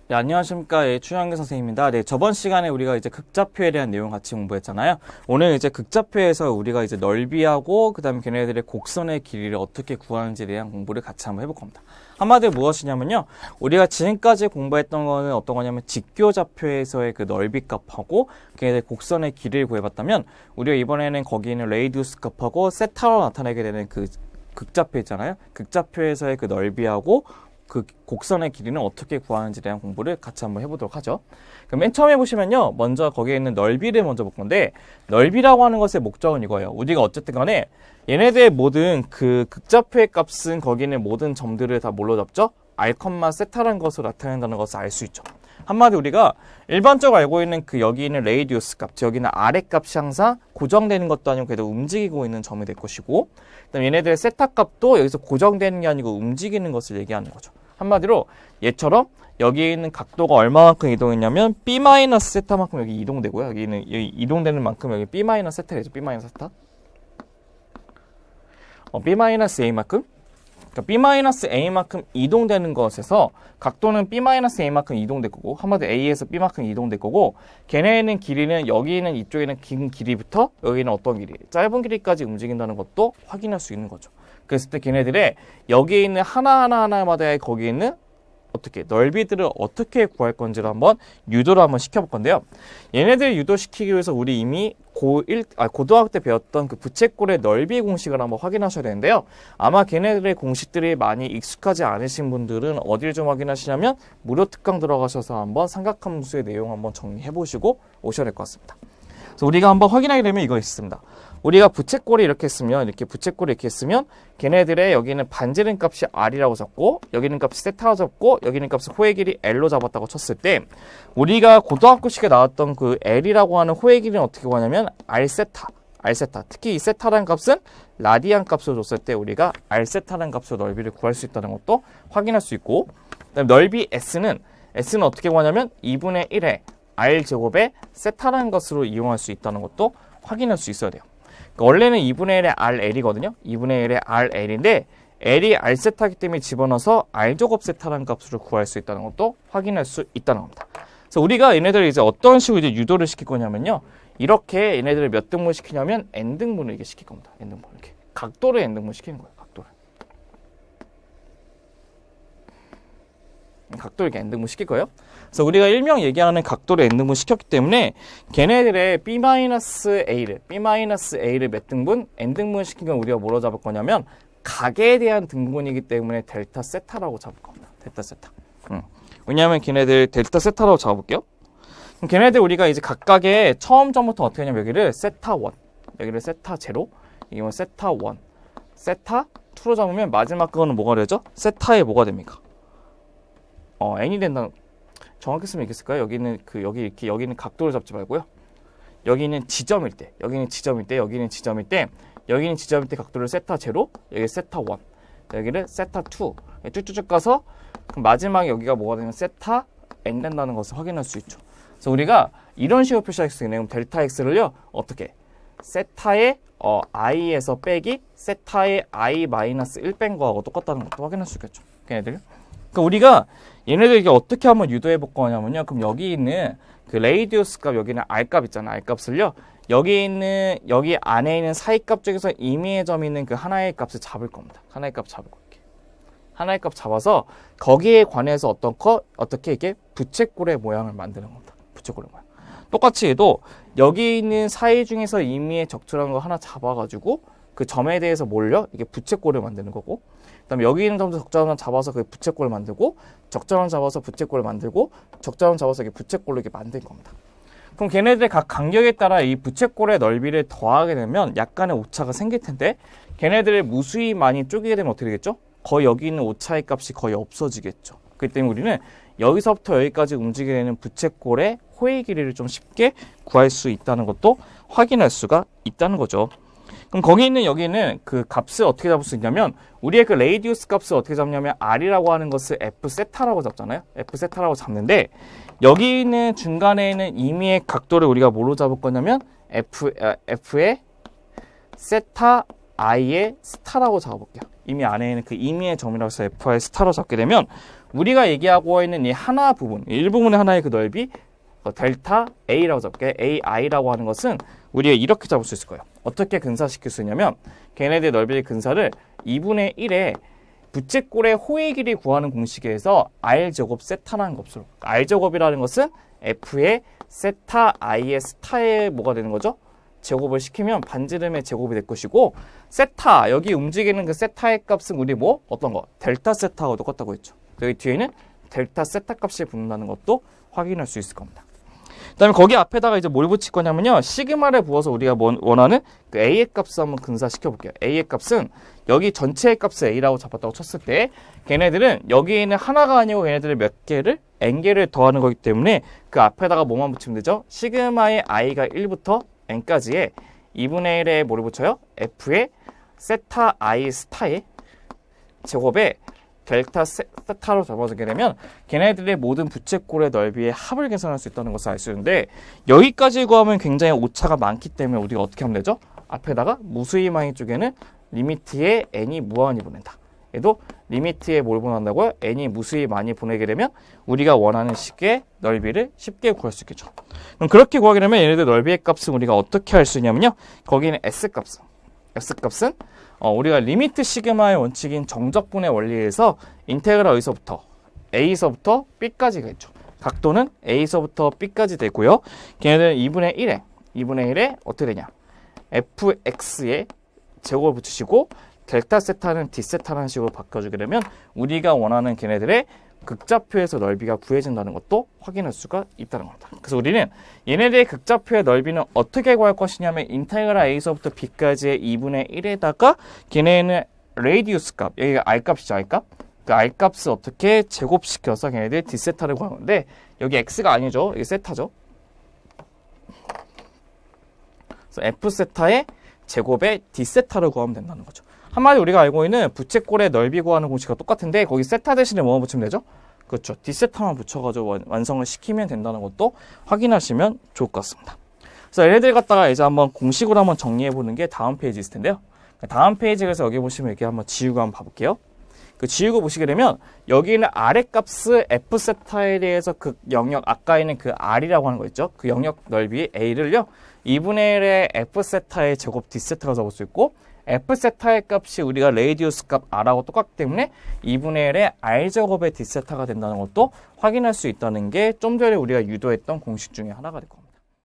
네, 안녕하십니까. 예, 추영규 선생님입니다. 네, 저번 시간에 우리가 이제 극좌표에 대한 내용 같이 공부했잖아요. 오늘 이제 극좌표에서 우리가 이제 넓이하고 그다음에 걔네들의 곡선의 길이를 어떻게 구하는지에 대한 공부를 같이 한번 해볼 겁니다. 한마디로 무엇이냐면요. 우리가 지금까지 공부했던 거는 어떤 거냐면 직교좌표에서의 그 넓이 값하고 걔네들 곡선의 길이를 구해봤다면 우리가 이번에는 거기 있는 레이디우스 값하고 세타로 나타내게 되는 그 극좌표 있잖아요. 극좌표에서의 그 넓이하고 그 곡선의 길이는 어떻게 구하는지에 대한 공부를 같이 한번 해보도록 하죠. 그럼 맨 처음에 보시면요. 먼저 거기에 있는 넓이를 먼저 볼 건데 넓이라고 하는 것의 목적은 이거예요. 우리가 어쨌든 간에 얘네들의 모든 그 극좌표의 값은 거기 있는 모든 점들을 다 뭘로 잡죠? r, 세타라는 것으로 나타낸다는 것을 알 수 있죠. 한마디로 우리가 일반적으로 알고 있는 그 여기 있는 레이디우스 값, 여기는 아래 값이 항상 고정되는 것도 아니고 그래도 움직이고 있는 점이 될 것이고 그다음에 얘네들의 세타 값도 여기서 고정되는 게 아니고 움직이는 것을 얘기하는 거죠. 한마디로 얘처럼 여기에 있는 각도가 얼마만큼 이동했냐면 B-세타만큼 여기 이동되고요. 여기는 여기 이동되는 만큼 여기 B-세타겠죠. B-세타. B-A만큼 그러니까 B-A만큼 이동되는 것에서 각도는 B-A만큼 이동될 거고 한마디로 A에서 B만큼 이동될 거고 걔네는 길이는 여기 있는 이쪽에는 긴 길이부터 여기는 어떤 길이 짧은 길이까지 움직인다는 것도 확인할 수 있는 거죠. 그랬을 때 걔네들의 여기에 있는 하나하나마다의 거기에 있는 어떻게 넓이들을 어떻게 구할 건지를 한번 유도를 한번 시켜볼 건데요. 얘네들 유도시키기 위해서 우리 이미 고등학교 때 배웠던 그 부채꼴의 넓이 공식을 한번 확인하셔야 되는데요. 아마 걔네들의 공식들이 많이 익숙하지 않으신 분들은 어딜 좀 확인하시냐면 무료 특강 들어가셔서 한번 삼각함수의 내용 한번 정리해 보시고 오셔야 될 것 같습니다. 그래서 우리가 한번 확인하게 되면 이거 있습니다. 우리가 부채꼴이 이렇게 했으면 걔네들의 여기는 반지름 값이 r이라고 잡고 여기는 값이 세타로 잡고 여기는 값이 호의 길이 l로 잡았다고 쳤을 때 우리가 고등학교 시기에 나왔던 그 l이라고 하는 호의 길이는 어떻게 구하냐면 r세타 특히 이 세타라는 값은 라디안 값으로 줬을 때 우리가 r세타라는 값으로 넓이를 구할 수 있다는 것도 확인할 수 있고 그다음에 넓이 s는 어떻게 구하냐면 2분의 1의 r제곱의 세타라는 것으로 이용할 수 있다는 것도 확인할 수 있어야 돼요. 그러니까 원래는 2분의 1의 RL이거든요. 2분의 1의 RL인데 L이 R세타이기 때문에 집어넣어서 R제곱 세타라는 값으로 구할 수 있다는 것도 확인할 수 있다는 겁니다. 그래서 우리가 얘네들을 이제 어떤 식으로 이제 유도를 시킬 거냐면요. 이렇게 얘네들을 몇 등분 시키냐면 N등분을 이렇게 시킬 겁니다. N등분 이렇게 각도를 N등분 시키는 거예요. 각도를 이렇게 N등분 시킬 거예요. 그래서 우리가 일명 얘기하는 각도를 N등분 시켰기 때문에 걔네들의 B-A를 몇 등분? N등분 시킨 건 우리가 뭐로 잡을 거냐면 각에 대한 등분이기 때문에 델타 세타라고 잡을 겁니다. 델타 세타. 왜냐하면 걔네들 델타 세타라고 잡아볼게요. 그럼 걔네들 우리가 이제 각각의 처음 점부터 어떻게 하냐면 여기를 세타 1, 여기를 세타 0, 이건 세타 1, 세타 2로 잡으면 마지막 거는 뭐가 되죠? 세타에 뭐가 됩니까? n이 된다는 정확히 쓰면 이겠을까요? 여기는 여기는 각도를 잡지 말고요. 여기는 지점일 때 여기는 지점일 때 각도를 세타 0, 여기 세타 1, 여기를 세타 2 쭉쭉쭉 가서 마지막에 여기가 뭐가 되면 세타 n 된다는 것을 확인할 수 있죠. 그래서 우리가 이런 식으로 표시할 수 있네요. 델타 x를요 어떻게 세타의 i에서 빼기 세타의 i 마이너스 1 뺀 거하고 똑같다는 것도 확인할 수 있겠죠. 걔네들. 그러니까 우리가 얘네들에게 어떻게 한번 유도해 볼 거냐면요. 그럼 여기 있는 그 레이디우스 값 여기는 r 값 있잖아. r 값을요. 여기 안에 있는 사이 값 중에서 임의의 점이 있는 그 하나의 값을 잡을 겁니다. 하나의 값 잡을 거예요. 하나의 값 잡아서 거기에 관해서 어떻게 이렇게 부채꼴의 모양을 만드는 겁니다. 부채꼴의 모양. 똑같이 해도 여기 있는 사이 중에서 임의의 적절한 거 하나 잡아가지고 그 점에 대해서 몰려 이게 부채꼴을 만드는 거고 그다음에 여기 있는 점도 적절한 잡아서 그 부채꼴을 만들고 적절한 잡아서 부채꼴을 만들고 적절한 잡아서 이게 부채꼴로 이렇게 만든 겁니다. 그럼 걔네들의 각 간격에 따라 이 부채꼴의 넓이를 더하게 되면 약간의 오차가 생길 텐데 걔네들을 무수히 많이 쪼개게 되면 어떻게 되겠죠? 거의 여기 있는 오차의 값이 거의 없어지겠죠. 그렇기 때문에 우리는 여기서부터 여기까지 움직이게 되는 부채꼴의 호의 길이를 좀 쉽게 구할 수 있다는 것도 확인할 수가 있다는 거죠. 그럼 거기 있는 여기는 그 값을 어떻게 잡을 수 있냐면 우리의 그 레이디우스 값을 어떻게 잡냐면 r이라고 하는 것을 f 세타라고 잡잖아요. f 세타라고 잡는데 여기 있는 중간에 있는 임의의 각도를 우리가 뭐로 잡을 거냐면 f의 세타 i의 스타라고 잡아볼게요. 이미 안에 있는 그 임의의 점이라고 해서 f의 스타로 잡게 되면 우리가 얘기하고 있는 이 하나 부분, 일부분의 하나의 그 넓이 델타 A라고 잡게 AI라고 하는 것은 우리가 이렇게 잡을 수 있을 거예요. 어떻게 근사시킬 수 있냐면 걔네들 넓이의 근사를 2분의 1에 부채꼴의 호의 길이 구하는 공식에서 R제곱 세타라는 값으로, R제곱이라는 것은 F의 세타 I의 스타에 뭐가 되는 거죠? 제곱을 시키면 반지름의 제곱이 될 것이고, 세타, 여기 움직이는 그 세타의 값은 우리 뭐? 어떤 거? 델타 세타하고 똑같다고 했죠. 여기 뒤에는 델타 세타 값이 붙는다는 것도 확인할 수 있을 겁니다. 그 다음에 거기 앞에다가 이제 뭘 붙일 거냐면요. 시그마를 부어서 우리가 원하는 그 A의 값을 한번 근사시켜 볼게요. A의 값은 여기 전체의 값을 A라고 잡았다고 쳤을 때 걔네들은 여기 있는 하나가 아니고 얘네들을 몇 개를 n개를 더하는 거기 때문에 그 앞에다가 뭐만 붙이면 되죠? 시그마의 i가 1부터 n까지의 2분의 1에 뭐를 붙여요? f의 세타 i 스타의 제곱에 델타 세타로 잡아주게 되면 걔네들의 모든 부채꼴의 넓이의 합을 계산할 수 있다는 것을 알 수 있는데, 여기까지 구하면 굉장히 오차가 많기 때문에 우리가 어떻게 하면 되죠? 앞에다가 무수히 많이 쪽에는 리미트에 n이 무한히 보낸다. 얘도 리미트에 뭘 보낸다고요? n이 무수히 많이 보내게 되면 우리가 원하는 식의 넓이를 쉽게 구할 수 있겠죠. 그럼 그렇게 구하게 되면 얘네들 넓이의 값은 우리가 어떻게 할 수 있냐면요. 거기는 S값은 우리가 리미트 시그마의 원칙인 정적분의 원리에서 인테그랄 어디서부터? A서부터 B까지가 있죠. 각도는 A서부터 B까지 되고요. 걔네들은 2분의 1에 어떻게 되냐? fx에 제곱을 붙이시고 델타 세타는 d 세타라는 식으로 바꿔주게 되면 우리가 원하는 걔네들의 극좌표에서 넓이가 구해진다는 것도 확인할 수가 있다는 겁니다. 그래서 우리는 얘네들의 극좌표의 넓이는 어떻게 구할 것이냐면 인테그랄 A서부터 B까지의 2분의 1에다가 걔네는 레디우스 값, 여기가 R값이죠, R값? 그 R값을 어떻게 제곱시켜서 걔네들 D세타를 구하는 건데, 여기 X가 아니죠, 여기 세타죠. 그래서 F세타의 제곱에 D세타를 구하면 된다는 거죠. 한마디로 우리가 알고 있는 부채꼴의 넓이 구하는 공식과 똑같은데 거기 세타 대신에 뭐만 붙이면 되죠? 그렇죠. D세타만 붙여가지고 완성을 시키면 된다는 것도 확인하시면 좋을 것 같습니다. 그래서 얘네들 갖다가 이제 한번 공식으로 한번 정리해보는 게 다음 페이지 있을 텐데요. 다음 페이지에서 여기 보시면 이렇게 한번 지우고 한번 봐볼게요. 그 지우고 보시게 되면 여기 있는 아래값을 F세타에 대해서 그 영역, 아까 있는 그 R이라고 하는 거 있죠? 그 영역 넓이 A를요 2분의 1의 F세타의 제곱 D세타가 잡을 수 있고, F세타의 값이 우리가 레디우스 값 R하고 똑같기 때문에 2분의 1의 R제곱의 D세타가 된다는 것도 확인할 수 있다는 게 좀 전에 우리가 유도했던 공식 중에 하나가 될 겁니다.